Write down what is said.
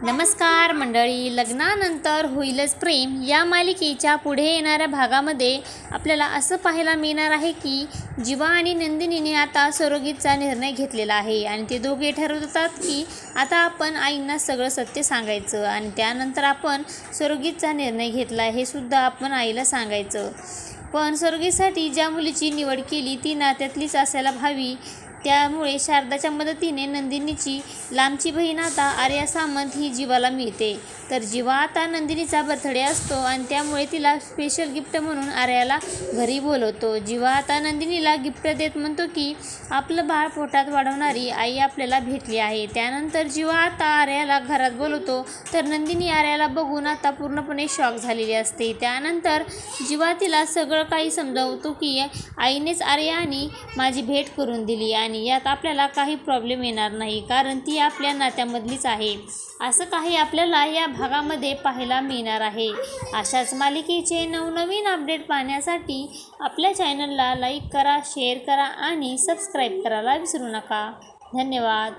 नमस्कार मंडळी, लग्नानंतर होईलच प्रेम या मालिकेच्या पुढे येणाऱ्या भागामध्ये आपल्याला असं पाहायला मिळणार आहे की जीवा आणि नंदिनीने आता सरोगीचा निर्णय घेतलेला आहे आणि ते दोघे ठरवतात की आता आपण आईंना सगळं सत्य सांगायचं आणि त्यानंतर आपण सरोगीचा निर्णय घेतला हे सुद्धा आपण आईला सांगायचं. पण सरोगीसाठी ज्या मुलीची निवड केली ती नात्यातलीच असायला हवी. त्यामुळे शारदाच्या मदतीने नंदिनीची लांबची बहीण आता आर्या सामंत ही जीवाला मिळते. तर जीवा आता नंदिनीचा बर्थडे असतो आणि त्यामुळे तिला स्पेशल गिफ्ट म्हणून आर्याला घरी बोलवतो. जीवा आता नंदिनीला गिफ्ट देत म्हणतो की आपलं बाळ पोटात वाढवणारी आई आपल्याला भेटली आहे. त्यानंतर जीवा आता आर्याला घरात बोलवतो तर नंदिनी आर्याला बघून आता पूर्णपणे शॉक झालेली असते. त्यानंतर जीवा तिला सगळं काही समजावतो की आईनेच आर्या आणि माझी भेट करून दिली आणि यात आपल्याला काही प्रॉब्लेम येणार नाही कारण ती आपल्या नात्यामधलीच आहे. असं काही आपल्याला या भागामध्ये पाहायला मिळणार आहे. अशाच मालिकेचे नवनवीन अपडेट पाहण्यासाठी आपल्या चॅनलला लाईक करा, शेअर करा आणि सबस्क्राईब करायला विसरू नका. धन्यवाद.